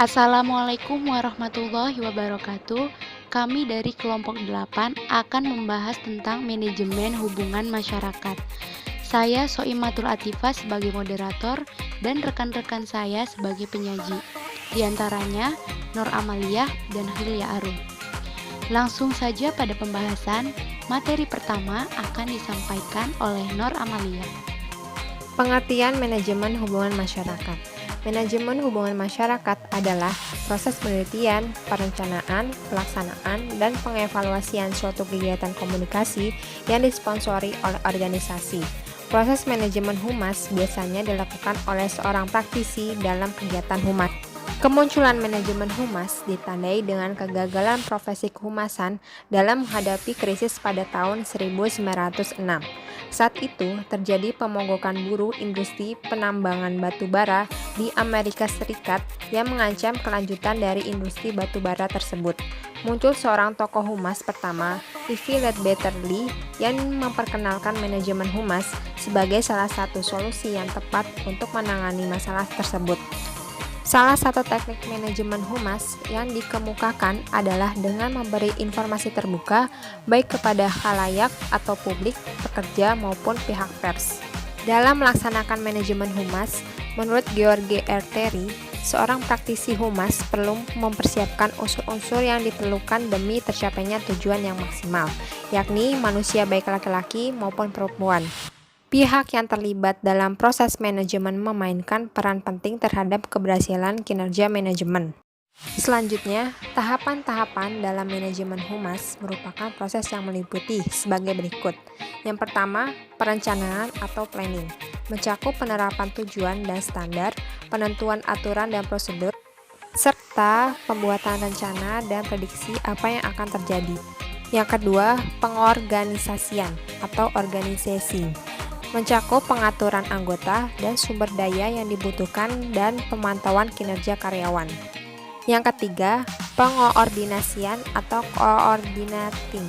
Assalamualaikum warahmatullahi wabarakatuh. Kami dari kelompok 8 akan membahas tentang manajemen hubungan masyarakat. Saya Soimatul Atifah sebagai moderator dan rekan-rekan saya sebagai penyaji. Di antaranya Nur Amaliyah dan Hilya Arum. Langsung saja pada pembahasan, materi pertama akan disampaikan oleh Nur Amaliyah. Pengertian manajemen hubungan masyarakat. Manajemen hubungan masyarakat adalah proses penelitian, perencanaan, pelaksanaan, dan pengevaluasian suatu kegiatan komunikasi yang disponsori oleh organisasi. Proses manajemen humas biasanya dilakukan oleh seorang praktisi dalam kegiatan humas. Kemunculan manajemen humas ditandai dengan kegagalan profesi kehumasan dalam menghadapi krisis pada tahun 1906. Saat itu terjadi pemogokan buruh industri penambangan batu bara di Amerika Serikat yang mengancam kelanjutan dari industri batu bara tersebut. Muncul seorang tokoh humas pertama, E.V. Leadbetter Lee, yang memperkenalkan manajemen humas sebagai salah satu solusi yang tepat untuk menangani masalah tersebut. Salah satu teknik manajemen humas yang dikemukakan adalah dengan memberi informasi terbuka baik kepada khalayak atau publik, pekerja maupun pihak pers. Dalam melaksanakan manajemen humas, menurut George R. Terry, seorang praktisi humas perlu mempersiapkan unsur-unsur yang diperlukan demi tercapainya tujuan yang maksimal, yakni manusia baik laki-laki maupun perempuan. Pihak yang terlibat dalam proses manajemen memainkan peran penting terhadap keberhasilan kinerja manajemen. Selanjutnya, tahapan-tahapan dalam manajemen humas merupakan proses yang meliputi sebagai berikut. Yang pertama, perencanaan atau planning, mencakup penerapan tujuan dan standar, penentuan aturan dan prosedur, serta pembuatan rencana dan prediksi apa yang akan terjadi. Yang kedua, pengorganisasian atau organizing, mencakup pengaturan anggota dan sumber daya yang dibutuhkan dan pemantauan kinerja karyawan. Yang ketiga, pengoordinasian atau coordinating,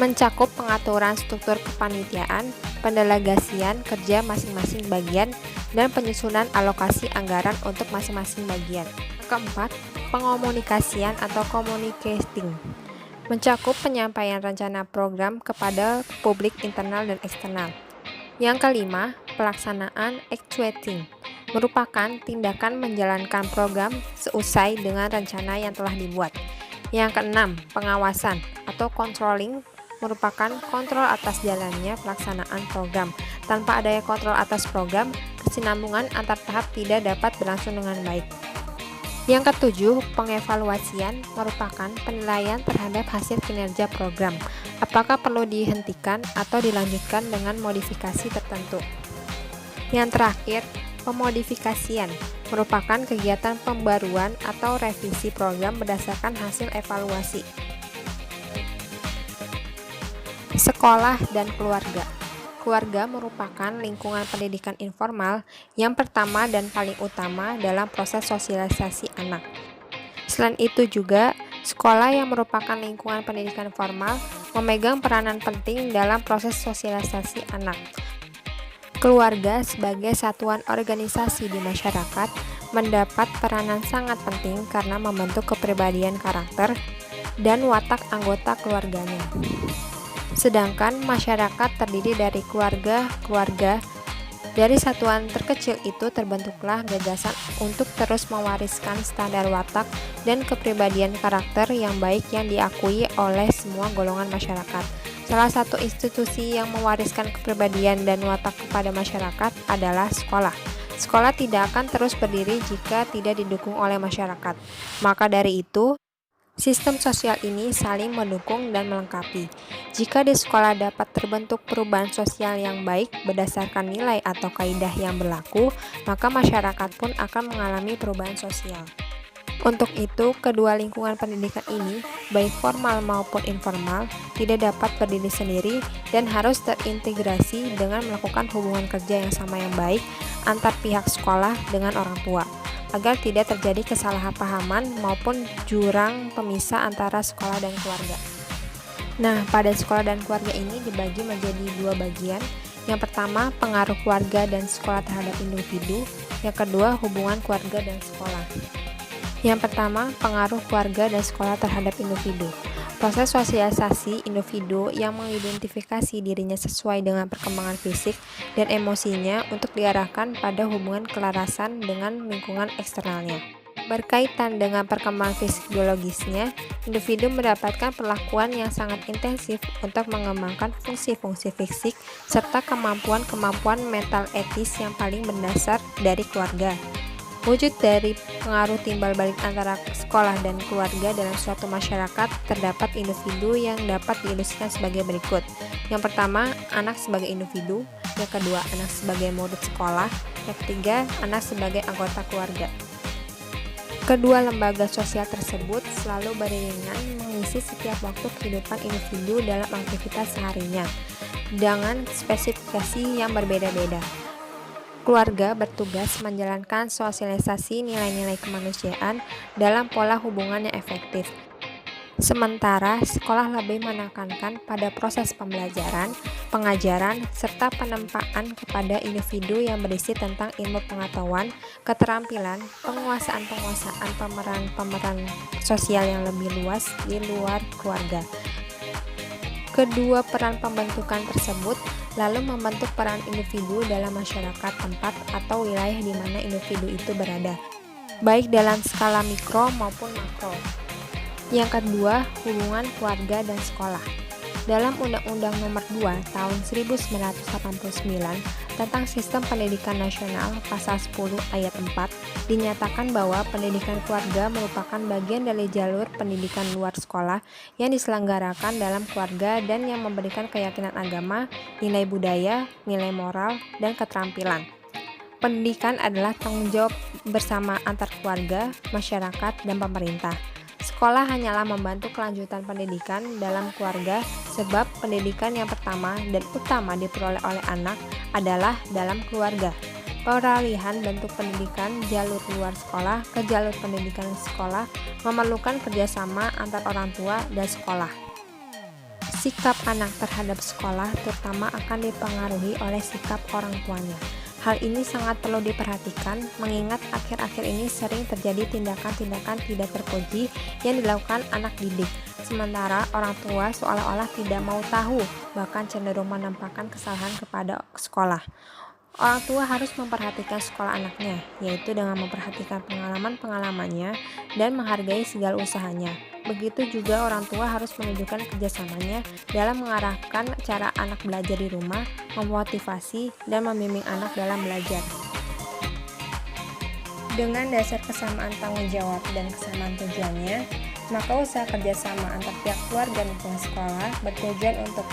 mencakup pengaturan struktur kepanitiaan, pendelegasian kerja masing-masing bagian, dan penyusunan alokasi anggaran untuk masing-masing bagian. Yang keempat, pengomunikasian atau communicating, mencakup penyampaian rencana program kepada publik internal dan eksternal. Yang kelima, pelaksanaan actuating, merupakan tindakan menjalankan program seusai dengan rencana yang telah dibuat. Yang keenam, pengawasan atau controlling, merupakan kontrol atas jalannya pelaksanaan program. Tanpa adanya kontrol atas program, kesinambungan antar tahap tidak dapat berlangsung dengan baik. Yang ketujuh, pengevaluasian merupakan penilaian terhadap hasil kinerja program, apakah perlu dihentikan atau dilanjutkan dengan modifikasi tertentu. Yang terakhir, pemodifikasian merupakan kegiatan pembaruan atau revisi program berdasarkan hasil evaluasi. Sekolah dan keluarga. Keluarga merupakan lingkungan pendidikan informal yang pertama dan paling utama dalam proses sosialisasi anak. Selain itu juga, sekolah yang merupakan lingkungan pendidikan formal memegang peranan penting dalam proses sosialisasi anak. Keluarga sebagai satuan organisasi di masyarakat mendapat peranan sangat penting karena membentuk kepribadian karakter dan watak anggota keluarganya. Sedangkan masyarakat terdiri dari keluarga-keluarga. Dari satuan terkecil itu terbentuklah gagasan untuk terus mewariskan standar watak dan kepribadian karakter yang baik yang diakui oleh semua golongan masyarakat. Salah satu institusi yang mewariskan kepribadian dan watak kepada masyarakat adalah sekolah. Sekolah tidak akan terus berdiri jika tidak didukung oleh masyarakat. Maka dari itu, sistem sosial ini saling mendukung dan melengkapi. Jika di sekolah dapat terbentuk perubahan sosial yang baik berdasarkan nilai atau kaidah yang berlaku, maka masyarakat pun akan mengalami perubahan sosial. Untuk itu, kedua lingkungan pendidikan ini, baik formal maupun informal, tidak dapat berdiri sendiri dan harus terintegrasi dengan melakukan hubungan kerja yang sama yang baik antar pihak sekolah dengan orang tua, agar tidak terjadi kesalahpahaman maupun jurang pemisah antara sekolah dan keluarga. Nah, pada sekolah dan keluarga ini dibagi menjadi dua bagian. Yang pertama, pengaruh keluarga dan sekolah terhadap individu. Yang kedua, hubungan keluarga dan sekolah. Yang pertama, pengaruh keluarga dan sekolah terhadap individu. Proses sosialisasi individu yang mengidentifikasi dirinya sesuai dengan perkembangan fisik dan emosinya untuk diarahkan pada hubungan kelarasan dengan lingkungan eksternalnya. Berkaitan dengan perkembangan fisik biologisnya, individu mendapatkan perlakuan yang sangat intensif untuk mengembangkan fungsi-fungsi fisik serta kemampuan-kemampuan mental etis yang paling mendasar dari keluarga. Wujud dari pengaruh timbal balik antara sekolah dan keluarga dalam suatu masyarakat terdapat individu yang dapat diilustrasikan sebagai berikut. Yang pertama, anak sebagai individu. Yang kedua, anak sebagai murid sekolah. Yang ketiga, anak sebagai anggota keluarga. Kedua lembaga sosial tersebut selalu beriringan mengisi setiap waktu kehidupan individu dalam aktivitas seharinya, dengan spesifikasi yang berbeda-beda. Keluarga bertugas menjalankan sosialisasi nilai-nilai kemanusiaan dalam pola hubungan yang efektif. Sementara sekolah lebih menekankan pada proses pembelajaran, pengajaran, serta penempaan kepada individu yang berisi tentang ilmu pengetahuan, keterampilan, penguasaan pemeran sosial yang lebih luas di luar keluarga. Kedua peran pembentukan tersebut lalu membentuk peran individu dalam masyarakat tempat atau wilayah di mana individu itu berada, baik dalam skala mikro maupun makro. Yang kedua, hubungan keluarga dan sekolah. Dalam Undang-Undang Nomor 2 Tahun 1989 tentang Sistem Pendidikan Nasional Pasal 10 Ayat 4 dinyatakan bahwa pendidikan keluarga merupakan bagian dari jalur pendidikan luar sekolah yang diselenggarakan dalam keluarga dan yang memberikan keyakinan agama, nilai budaya, nilai moral, dan keterampilan. Pendidikan adalah tanggung jawab bersama antar keluarga, masyarakat, dan pemerintah. Sekolah hanyalah membantu kelanjutan pendidikan dalam keluarga sebab pendidikan yang pertama dan utama diperoleh oleh anak adalah dalam keluarga. Peralihan bentuk pendidikan jalur luar sekolah ke jalur pendidikan sekolah memerlukan kerjasama antar orang tua dan sekolah. Sikap anak terhadap sekolah terutama akan dipengaruhi oleh sikap orang tuanya. Hal ini sangat perlu diperhatikan mengingat akhir-akhir ini sering terjadi tindakan-tindakan tidak terpuji yang dilakukan anak didik. Sementara orang tua seolah-olah tidak mau tahu, bahkan cenderung menampakkan kesalahan kepada sekolah. Orang tua harus memperhatikan sekolah anaknya, yaitu dengan memperhatikan pengalaman-pengalamannya dan menghargai segala usahanya. Begitu juga orang tua harus menunjukkan kerjasamanya dalam mengarahkan cara anak belajar di rumah, memotivasi, dan membimbing anak dalam belajar. Dengan dasar kesamaan tanggung jawab dan kesamaan tujuannya, maka usaha kerjasama antar pihak keluarga dan lingkungan sekolah bertujuan untuk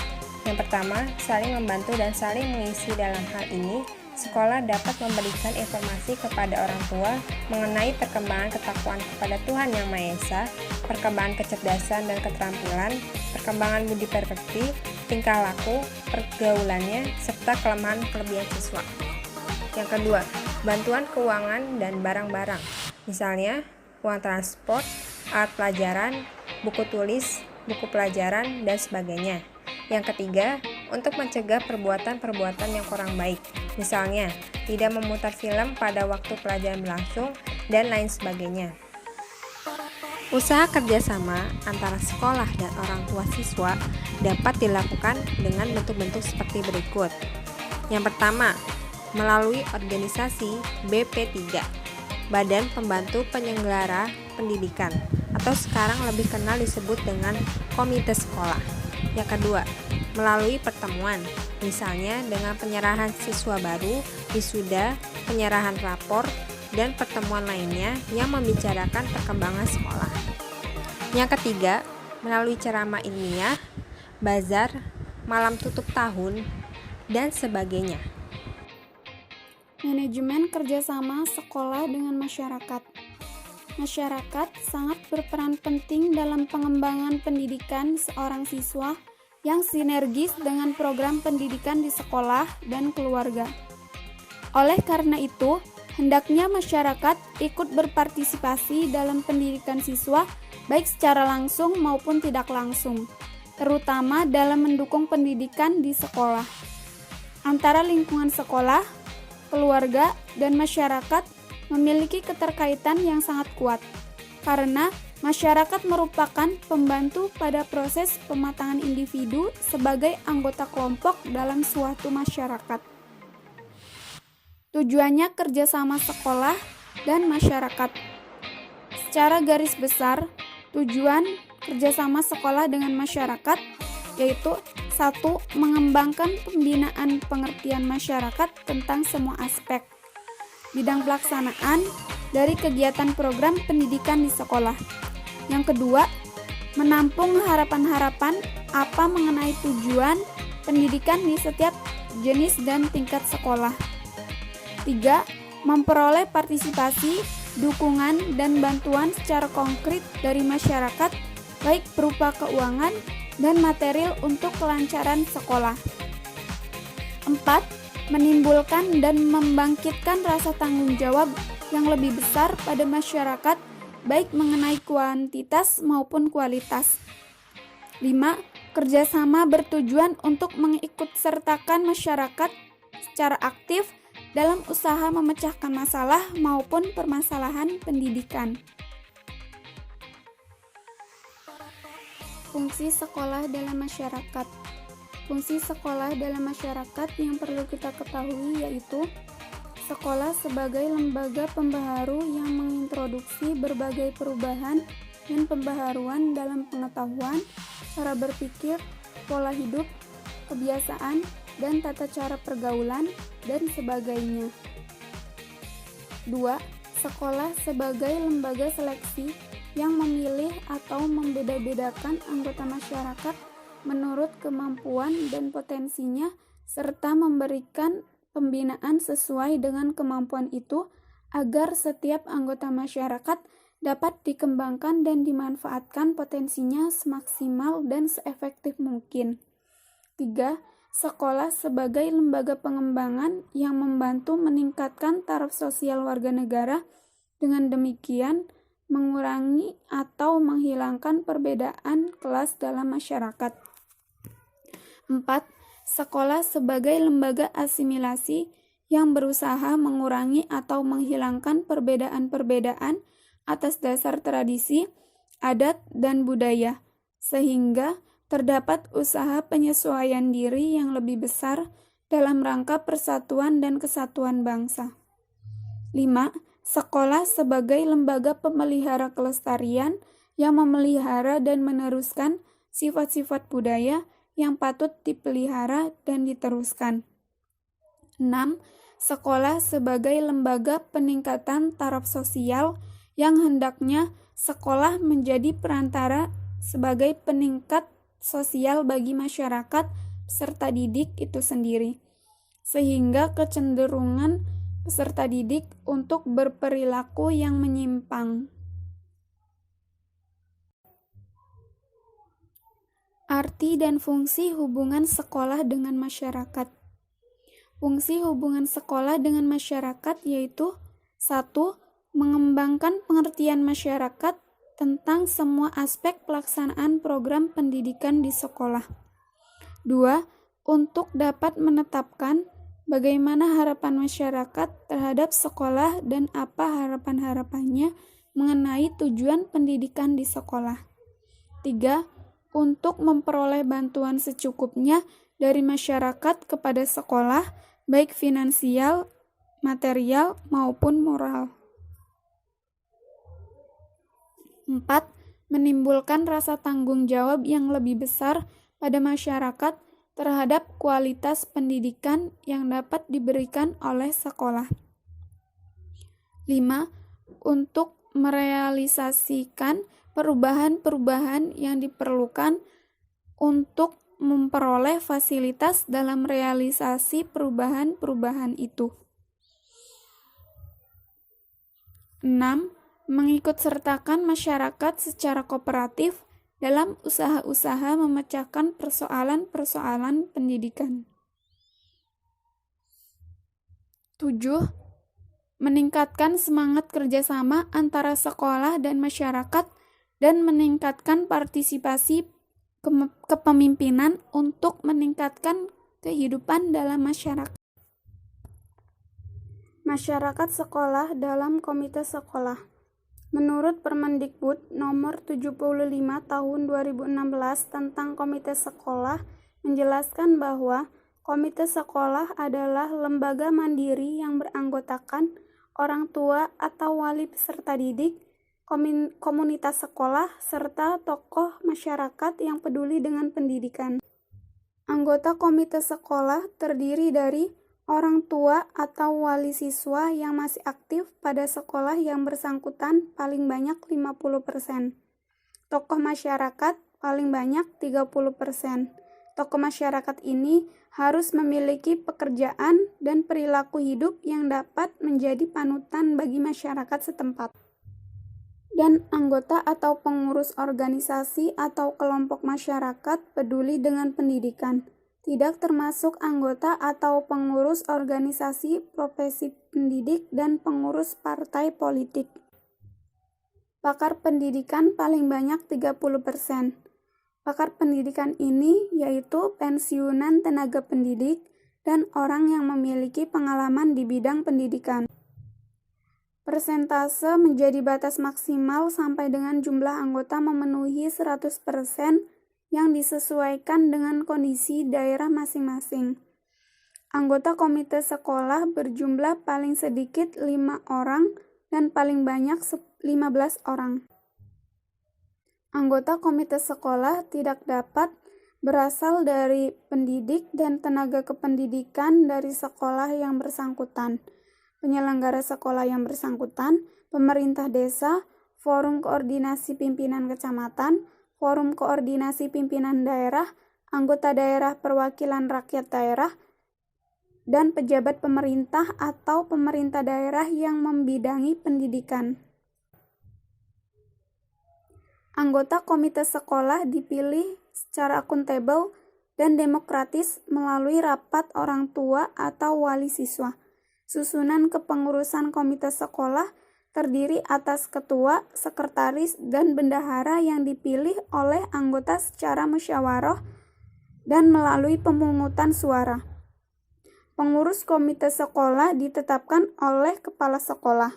yang pertama, saling membantu dan saling mengisi. Dalam hal ini, sekolah dapat memberikan informasi kepada orang tua mengenai perkembangan ketakwaan kepada Tuhan Yang Maha Esa, perkembangan kecerdasan dan keterampilan, perkembangan budi pekerti, tingkah laku, pergaulannya, serta kelemahan-kelebihan siswa. Yang kedua, bantuan keuangan dan barang-barang, misalnya uang transport, alat pelajaran, buku tulis, buku pelajaran, dan sebagainya. Yang ketiga, untuk mencegah perbuatan-perbuatan yang kurang baik, misalnya tidak memutar film pada waktu pelajaran berlangsung, dan lain sebagainya. Usaha kerjasama antara sekolah dan orang tua siswa dapat dilakukan dengan bentuk-bentuk seperti berikut. Yang pertama, melalui organisasi BP3, Badan Pembantu Penyelenggara Pendidikan, atau sekarang lebih kenal disebut dengan Komite Sekolah. Yang kedua, melalui pertemuan, misalnya dengan penyerahan siswa baru, wisuda, penyerahan rapor, dan pertemuan lainnya yang membicarakan perkembangan sekolah. Yang ketiga, melalui ceramah ilmiah, bazar, malam tutup tahun, dan sebagainya. Manajemen kerjasama sekolah dengan masyarakat. Masyarakat sangat berperan penting dalam pengembangan pendidikan seorang siswa yang sinergis dengan program pendidikan di sekolah dan keluarga. Oleh karena itu, hendaknya masyarakat ikut berpartisipasi dalam pendidikan siswa baik secara langsung maupun tidak langsung, terutama dalam mendukung pendidikan di sekolah. Antara lingkungan sekolah, keluarga, dan masyarakat memiliki keterkaitan yang sangat kuat. karena masyarakat merupakan pembantu pada proses pematangan individu sebagai anggota kelompok dalam suatu masyarakat. Tujuannya kerjasama sekolah dan masyarakat. Secara garis besar, tujuan kerjasama sekolah dengan masyarakat yaitu 1. Mengembangkan pembinaan pengertian masyarakat tentang semua aspek bidang pelaksanaan dari kegiatan program pendidikan di sekolah. Yang kedua, menampung harapan-harapan apa mengenai tujuan pendidikan di setiap jenis dan tingkat sekolah. 3. Memperoleh partisipasi, dukungan, dan bantuan secara konkret dari masyarakat, baik berupa keuangan dan material untuk kelancaran sekolah. 4. Menimbulkan dan membangkitkan rasa tanggung jawab yang lebih besar pada masyarakat, baik mengenai kuantitas maupun kualitas. 5. Kerjasama bertujuan untuk mengikutsertakan masyarakat secara aktif dalam usaha memecahkan masalah maupun permasalahan pendidikan. Fungsi sekolah dalam masyarakat. Fungsi sekolah dalam masyarakat yang perlu kita ketahui yaitu sekolah sebagai lembaga pembaharu yang mengintroduksi berbagai perubahan dan pembaharuan dalam pengetahuan, cara berpikir, pola hidup, kebiasaan, dan tata cara pergaulan, dan sebagainya. 2. Sekolah sebagai lembaga seleksi yang memilih atau membeda-bedakan anggota masyarakat menurut kemampuan dan potensinya, serta memberikan pembinaan sesuai dengan kemampuan itu agar setiap anggota masyarakat dapat dikembangkan dan dimanfaatkan potensinya semaksimal dan seefektif mungkin. 3. Sekolah sebagai lembaga pengembangan yang membantu meningkatkan taraf sosial warga negara, dengan demikian mengurangi atau menghilangkan perbedaan kelas dalam masyarakat. 4. Sekolah sebagai lembaga asimilasi yang berusaha mengurangi atau menghilangkan perbedaan-perbedaan atas dasar tradisi, adat, dan budaya, sehingga terdapat usaha penyesuaian diri yang lebih besar dalam rangka persatuan dan kesatuan bangsa. 5. Sekolah sebagai lembaga pemelihara kelestarian yang memelihara dan meneruskan sifat-sifat budaya yang patut dipelihara dan diteruskan. 6. Sekolah sebagai lembaga peningkatan taraf sosial yang hendaknya sekolah menjadi perantara sebagai peningkat sosial bagi masyarakat peserta didik itu sendiri, sehingga kecenderungan peserta didik untuk berperilaku yang menyimpang. Arti dan fungsi hubungan sekolah dengan masyarakat. Fungsi hubungan sekolah dengan masyarakat yaitu 1. Mengembangkan pengertian masyarakat tentang semua aspek pelaksanaan program pendidikan di sekolah. 2. Untuk dapat menetapkan bagaimana harapan masyarakat terhadap sekolah dan apa harapan-harapannya mengenai tujuan pendidikan di sekolah. 3. Untuk memperoleh bantuan secukupnya dari masyarakat kepada sekolah, baik finansial, material, maupun moral. 4. Menimbulkan rasa tanggung jawab yang lebih besar pada masyarakat terhadap kualitas pendidikan yang dapat diberikan oleh sekolah. 5. Untuk merealisasikan perubahan-perubahan yang diperlukan untuk memperoleh fasilitas dalam realisasi perubahan-perubahan itu. 6. Mengikutsertakan masyarakat secara kooperatif dalam usaha-usaha memecahkan persoalan-persoalan pendidikan. 7. Meningkatkan semangat kerjasama antara sekolah dan masyarakat dan meningkatkan partisipasi kepemimpinan untuk meningkatkan kehidupan dalam masyarakat. Masyarakat sekolah dalam komite sekolah. Menurut Permendikbud nomor 75 tahun 2016 tentang komite sekolah menjelaskan bahwa komite sekolah adalah lembaga mandiri yang beranggotakan orang tua atau wali peserta didik, komunitas sekolah, serta tokoh masyarakat yang peduli dengan pendidikan. Anggota komite sekolah terdiri dari orang tua atau wali siswa yang masih aktif pada sekolah yang bersangkutan paling banyak 50%. Tokoh masyarakat paling banyak 30%. Tokoh masyarakat ini harus memiliki pekerjaan dan perilaku hidup yang dapat menjadi panutan bagi masyarakat setempat. Dan anggota atau pengurus organisasi atau kelompok masyarakat peduli dengan pendidikan. Tidak termasuk anggota atau pengurus organisasi profesi pendidik dan pengurus partai politik. Pakar pendidikan paling banyak 30%. Pakar pendidikan ini yaitu pensiunan tenaga pendidik dan orang yang memiliki pengalaman di bidang pendidikan. Persentase menjadi batas maksimal sampai dengan jumlah anggota memenuhi 100% yang disesuaikan dengan kondisi daerah masing-masing. Anggota komite sekolah berjumlah paling sedikit 5 orang dan paling banyak 15 orang. Anggota komite sekolah tidak dapat berasal dari pendidik dan tenaga kependidikan dari sekolah yang bersangkutan, penyelenggara sekolah yang bersangkutan, pemerintah desa, forum koordinasi pimpinan kecamatan, forum koordinasi pimpinan daerah, anggota daerah perwakilan rakyat daerah, dan pejabat pemerintah atau pemerintah daerah yang membidangi pendidikan. Anggota komite sekolah dipilih secara akuntabel dan demokratis melalui rapat orang tua atau wali siswa. Susunan kepengurusan komite sekolah terdiri atas ketua, sekretaris, dan bendahara yang dipilih oleh anggota secara musyawarah dan melalui pemungutan suara. Pengurus komite sekolah ditetapkan oleh kepala sekolah.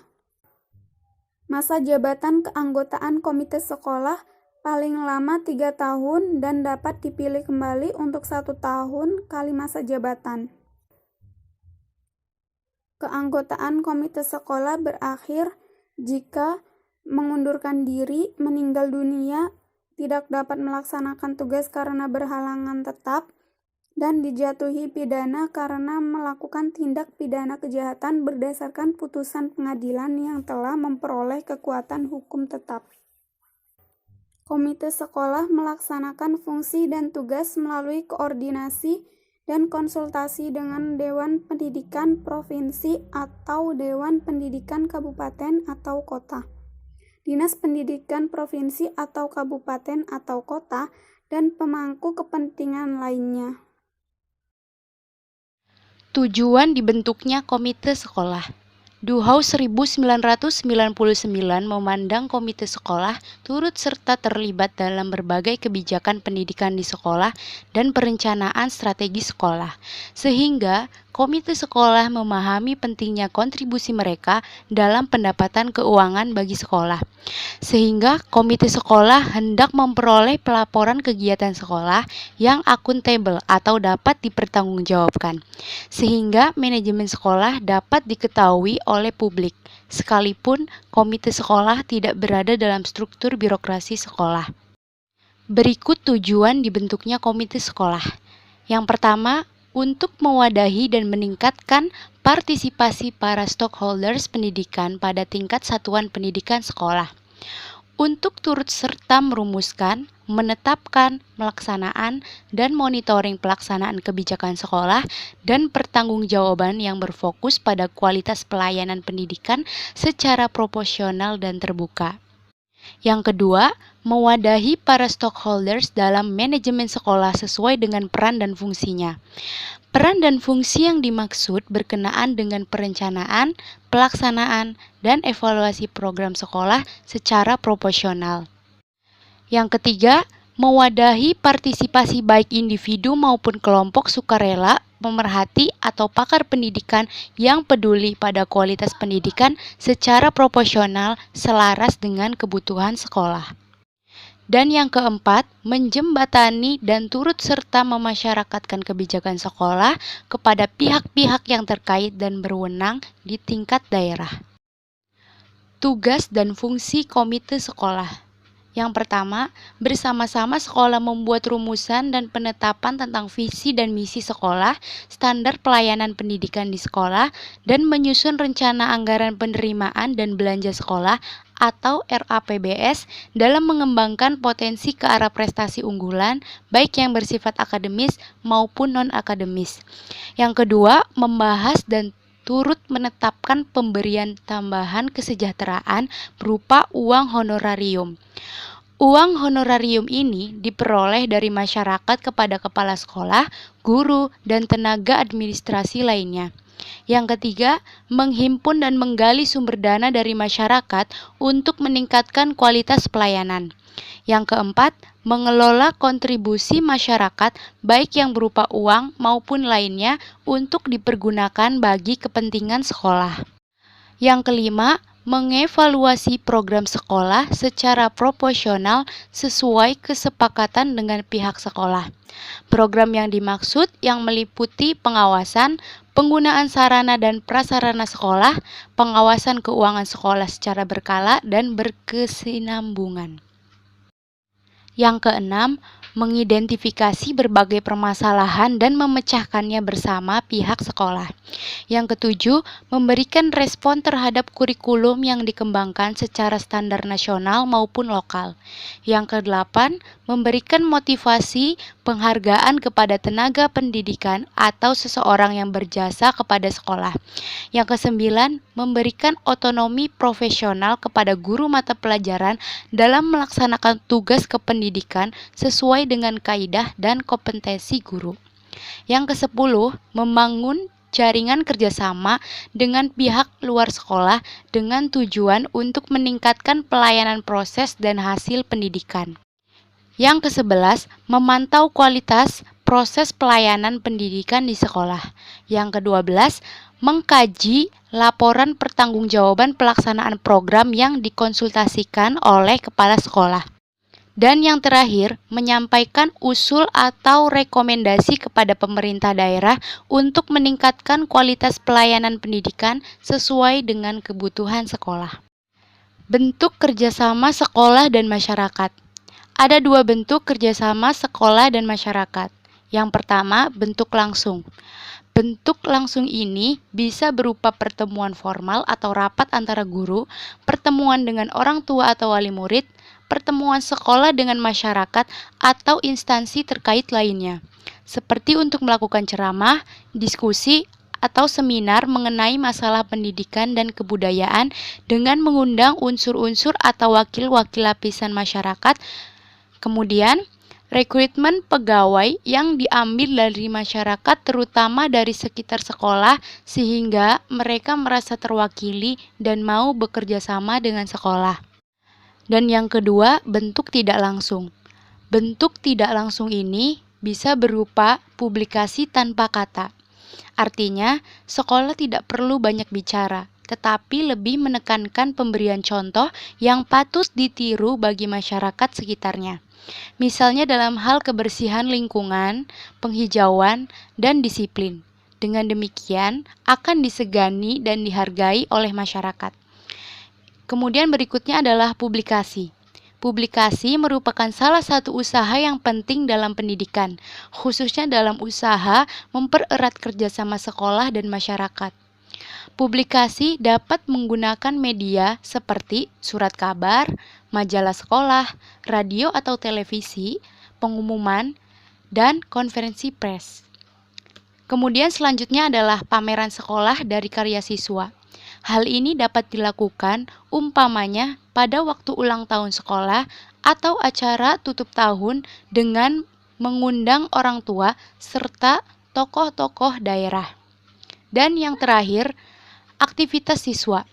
Masa jabatan keanggotaan komite sekolah paling lama 3 tahun dan dapat dipilih kembali untuk 1 tahun kali masa jabatan. Keanggotaan komite sekolah berakhir jika mengundurkan diri, meninggal dunia, tidak dapat melaksanakan tugas karena berhalangan tetap, dan dijatuhi pidana karena melakukan tindak pidana kejahatan berdasarkan putusan pengadilan yang telah memperoleh kekuatan hukum tetap. Komite sekolah melaksanakan fungsi dan tugas melalui koordinasi dan konsultasi dengan Dewan Pendidikan Provinsi atau Dewan Pendidikan Kabupaten atau Kota, Dinas Pendidikan Provinsi atau Kabupaten atau Kota, dan pemangku kepentingan lainnya. Tujuan dibentuknya komite sekolah. Duhaus 1999 memandang komite sekolah turut serta terlibat dalam berbagai kebijakan pendidikan di sekolah dan perencanaan strategi sekolah, sehingga komite sekolah memahami pentingnya kontribusi mereka dalam pendapatan keuangan bagi sekolah, sehingga komite sekolah hendak memperoleh pelaporan kegiatan sekolah yang akuntabel atau dapat dipertanggungjawabkan, sehingga manajemen sekolah dapat diketahui oleh publik, sekalipun komite sekolah tidak berada dalam struktur birokrasi sekolah. Berikut tujuan dibentuknya komite sekolah. Yang pertama, untuk mewadahi dan meningkatkan partisipasi para stakeholders pendidikan pada tingkat satuan pendidikan sekolah, untuk turut serta merumuskan, menetapkan, melaksanaan, dan monitoring pelaksanaan kebijakan sekolah dan pertanggungjawaban yang berfokus pada kualitas pelayanan pendidikan secara proporsional dan terbuka. Yang kedua, mewadahi para stakeholders dalam manajemen sekolah sesuai dengan peran dan fungsinya. Peran dan fungsi yang dimaksud berkenaan dengan perencanaan, pelaksanaan, dan evaluasi program sekolah secara proporsional. Yang ketiga, mewadahi partisipasi baik individu maupun kelompok sukarela pemerhati atau pakar pendidikan yang peduli pada kualitas pendidikan secara proporsional selaras dengan kebutuhan sekolah. Dan yang keempat, menjembatani dan turut serta memasyarakatkan kebijakan sekolah kepada pihak-pihak yang terkait dan berwenang di tingkat daerah. Tugas dan fungsi komite sekolah. Yang pertama, bersama-sama sekolah membuat rumusan dan penetapan tentang visi dan misi sekolah, standar pelayanan pendidikan di sekolah, dan menyusun rencana anggaran penerimaan dan belanja sekolah atau RAPBS dalam mengembangkan potensi ke arah prestasi unggulan, baik yang bersifat akademis maupun non-akademis. Yang kedua, membahas dan turut menetapkan pemberian tambahan kesejahteraan berupa uang honorarium. Uang honorarium ini diperoleh dari masyarakat kepada kepala sekolah, guru, dan tenaga administrasi lainnya. Yang ketiga, menghimpun dan menggali sumber dana dari masyarakat untuk meningkatkan kualitas pelayanan. Yang keempat, mengelola kontribusi masyarakat baik yang berupa uang maupun lainnya untuk dipergunakan bagi kepentingan sekolah. Yang kelima, mengevaluasi program sekolah secara proporsional sesuai kesepakatan dengan pihak sekolah. Program yang dimaksud yang meliputi pengawasan, penggunaan sarana dan prasarana sekolah, pengawasan keuangan sekolah secara berkala dan berkesinambungan. Yang keenam, mengidentifikasi berbagai permasalahan dan memecahkannya bersama pihak sekolah. Yang ketujuh, memberikan respon terhadap kurikulum yang dikembangkan secara standar nasional maupun lokal. Yang kedelapan, memberikan motivasi penghargaan kepada tenaga pendidikan atau seseorang yang berjasa kepada sekolah. Yang kesembilan, memberikan otonomi profesional kepada guru mata pelajaran dalam melaksanakan tugas kependidikan sesuai dengan kaidah dan kompetensi guru. Yang kesepuluh, membangun jaringan kerjasama dengan pihak luar sekolah dengan tujuan untuk meningkatkan pelayanan proses dan hasil pendidikan. Yang kesebelas, memantau kualitas proses pelayanan pendidikan di sekolah. Yang ke-12, mengkaji laporan pertanggungjawaban pelaksanaan program yang dikonsultasikan oleh kepala sekolah. Dan yang terakhir, menyampaikan usul atau rekomendasi kepada pemerintah daerah untuk meningkatkan kualitas pelayanan pendidikan sesuai dengan kebutuhan sekolah. Bentuk kerjasama sekolah dan masyarakat. Ada dua bentuk kerjasama sekolah dan masyarakat. Yang pertama, bentuk langsung. Bentuk langsung ini bisa berupa pertemuan formal atau rapat antara guru, pertemuan dengan orang tua atau wali murid, pertemuan sekolah dengan masyarakat atau instansi terkait lainnya, seperti untuk melakukan ceramah, diskusi, atau seminar mengenai masalah pendidikan dan kebudayaan dengan mengundang unsur-unsur atau wakil-wakil lapisan masyarakat. Kemudian, rekrutmen pegawai yang diambil dari masyarakat terutama dari sekitar sekolah sehingga mereka merasa terwakili dan mau bekerja sama dengan sekolah. Dan yang kedua, bentuk tidak langsung. Bentuk tidak langsung ini bisa berupa publikasi tanpa kata. Artinya, sekolah tidak perlu banyak bicara, tetapi lebih menekankan pemberian contoh yang patut ditiru bagi masyarakat sekitarnya. Misalnya dalam hal kebersihan lingkungan, penghijauan, dan disiplin. Dengan demikian, akan disegani dan dihargai oleh masyarakat. Kemudian berikutnya adalah publikasi. Publikasi merupakan salah satu usaha yang penting dalam pendidikan, khususnya dalam usaha mempererat kerjasama sekolah dan masyarakat. Publikasi dapat menggunakan media seperti surat kabar, majalah sekolah, radio atau televisi, pengumuman, dan konferensi pers. Kemudian selanjutnya adalah pameran sekolah dari karya siswa. Hal ini dapat dilakukan umpamanya pada waktu ulang tahun sekolah atau acara tutup tahun dengan mengundang orang tua serta tokoh-tokoh daerah. Dan yang terakhir, aktivitas siswa.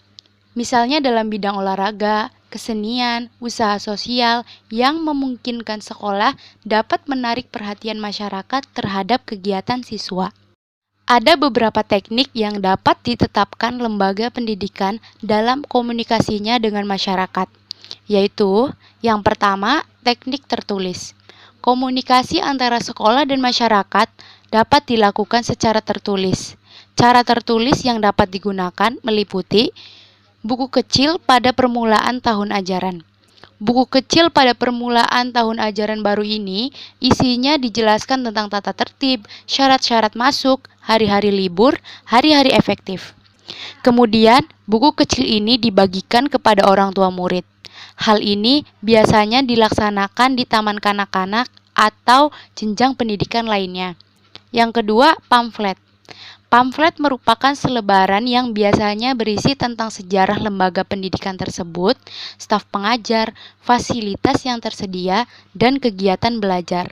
Misalnya dalam bidang olahraga, kesenian, usaha sosial yang memungkinkan sekolah dapat menarik perhatian masyarakat terhadap kegiatan siswa. Ada beberapa teknik yang dapat ditetapkan lembaga pendidikan dalam komunikasinya dengan masyarakat, yaitu yang pertama, teknik tertulis. Komunikasi antara sekolah dan masyarakat dapat dilakukan secara tertulis. Cara tertulis yang dapat digunakan meliputi buku kecil pada permulaan tahun ajaran. Buku kecil pada permulaan tahun ajaran baru ini isinya dijelaskan tentang tata tertib, syarat-syarat masuk, hari-hari libur, hari-hari efektif. Kemudian, buku kecil ini dibagikan kepada orang tua murid. Hal ini biasanya dilaksanakan di taman kanak-kanak atau jenjang pendidikan lainnya. Yang kedua, pamflet. Pamflet merupakan selebaran yang biasanya berisi tentang sejarah lembaga pendidikan tersebut, staf pengajar, fasilitas yang tersedia, dan kegiatan belajar.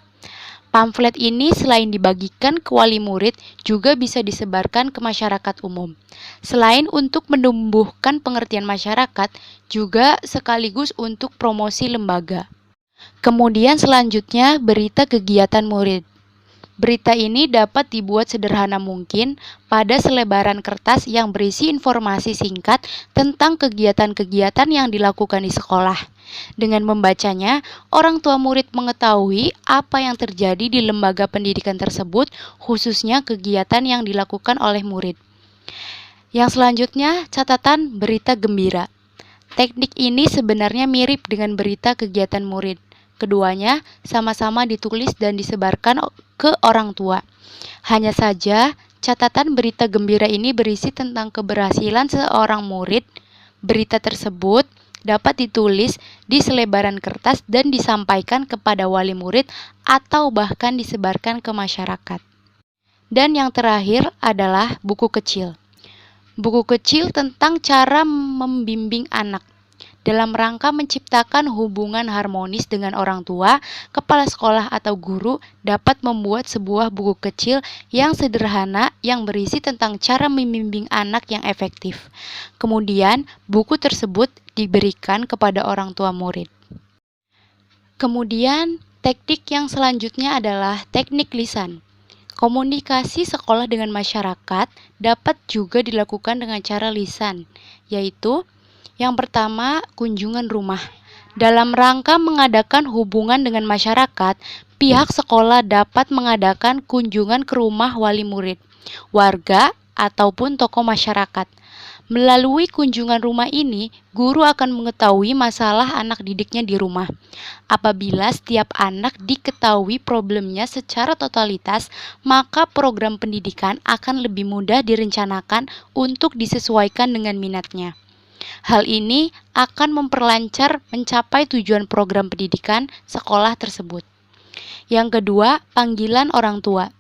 Pamflet ini selain dibagikan ke wali murid, juga bisa disebarkan ke masyarakat umum. Selain untuk menumbuhkan pengertian masyarakat, juga sekaligus untuk promosi lembaga. Kemudian selanjutnya, berita kegiatan murid. Berita ini dapat dibuat sederhana mungkin pada selebaran kertas yang berisi informasi singkat tentang kegiatan-kegiatan yang dilakukan di sekolah. Dengan membacanya, orang tua murid mengetahui apa yang terjadi di lembaga pendidikan tersebut, khususnya kegiatan yang dilakukan oleh murid. Yang selanjutnya, catatan berita gembira. Teknik ini sebenarnya mirip dengan berita kegiatan murid. Keduanya sama-sama ditulis dan disebarkan ke orang tua. Hanya saja, catatan berita gembira ini berisi tentang keberhasilan seorang murid. Berita tersebut dapat ditulis di selebaran kertas dan disampaikan kepada wali murid atau bahkan disebarkan ke masyarakat. Dan yang terakhir adalah buku kecil. Buku kecil tentang cara membimbing anak. Dalam rangka menciptakan hubungan harmonis dengan orang tua, kepala sekolah atau guru dapat membuat sebuah buku kecil yang sederhana yang berisi tentang cara membimbing anak yang efektif. Kemudian, buku tersebut diberikan kepada orang tua murid. Kemudian, teknik yang selanjutnya adalah teknik lisan. Komunikasi sekolah dengan masyarakat dapat juga dilakukan dengan cara lisan, yaitu yang pertama, kunjungan rumah. Dalam rangka mengadakan hubungan dengan masyarakat, pihak sekolah dapat mengadakan kunjungan ke rumah wali murid, warga, ataupun tokoh masyarakat. Melalui kunjungan rumah ini, guru akan mengetahui masalah anak didiknya di rumah. Apabila setiap anak diketahui problemnya secara totalitas, maka program pendidikan akan lebih mudah direncanakan untuk disesuaikan dengan minatnya. Hal ini akan memperlancar mencapai tujuan program pendidikan sekolah tersebut. Yang kedua, panggilan orang tua.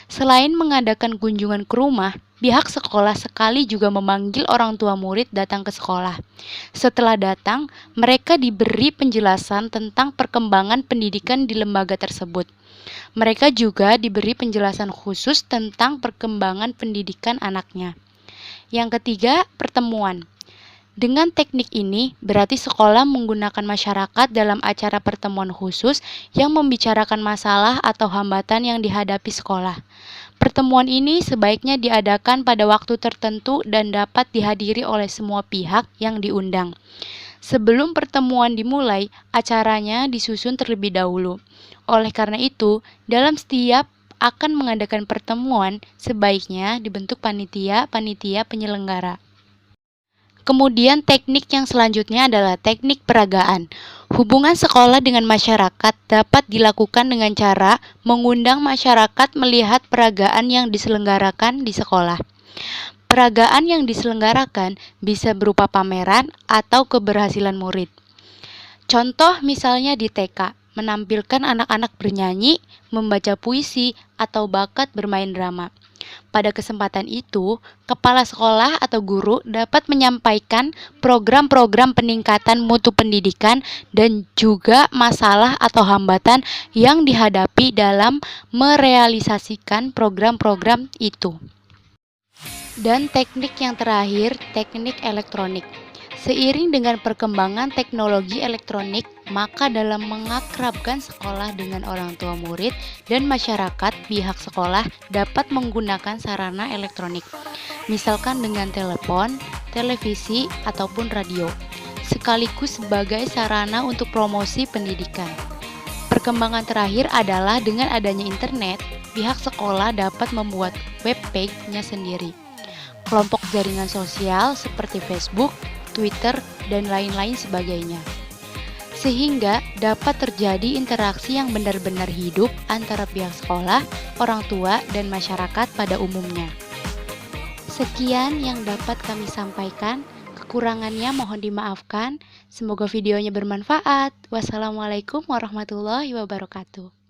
Selain mengadakan kunjungan ke rumah, pihak sekolah sekali juga memanggil orang tua murid datang ke sekolah. Setelah datang, mereka diberi penjelasan tentang perkembangan pendidikan di lembaga tersebut. Mereka juga diberi penjelasan khusus tentang perkembangan pendidikan anaknya. Yang ketiga, pertemuan. Dengan teknik ini, berarti sekolah menggunakan masyarakat dalam acara pertemuan khusus yang membicarakan masalah atau hambatan yang dihadapi sekolah. Pertemuan ini sebaiknya diadakan pada waktu tertentu dan dapat dihadiri oleh semua pihak yang diundang. Sebelum pertemuan dimulai, acaranya disusun terlebih dahulu. Oleh karena itu, dalam setiap akan mengadakan pertemuan, sebaiknya dibentuk panitia penyelenggara. Kemudian teknik yang selanjutnya adalah teknik peragaan. Hubungan sekolah dengan masyarakat dapat dilakukan dengan cara mengundang masyarakat melihat peragaan yang diselenggarakan di sekolah. Peragaan yang diselenggarakan bisa berupa pameran atau keberhasilan murid. Contoh misalnya di TK, menampilkan anak-anak bernyanyi, membaca puisi, atau bakat bermain drama. Pada kesempatan itu, kepala sekolah atau guru dapat menyampaikan program-program peningkatan mutu pendidikan dan juga masalah atau hambatan yang dihadapi dalam merealisasikan program-program itu. Dan teknik yang terakhir, teknik elektronik. Seiring dengan perkembangan teknologi elektronik, maka dalam mengakrabkan sekolah dengan orang tua murid dan masyarakat, pihak sekolah dapat menggunakan sarana elektronik, misalkan dengan telepon, televisi, ataupun radio, sekaligus sebagai sarana untuk promosi pendidikan. Perkembangan terakhir adalah dengan adanya internet, pihak sekolah dapat membuat web page-nya sendiri, kelompok jaringan sosial seperti Facebook, Twitter, dan lain-lain sebagainya. Sehingga dapat terjadi interaksi yang benar-benar hidup antara pihak sekolah, orang tua, dan masyarakat pada umumnya. Sekian yang dapat kami sampaikan. Kekurangannya mohon dimaafkan. Semoga videonya bermanfaat. Wassalamualaikum warahmatullahi wabarakatuh.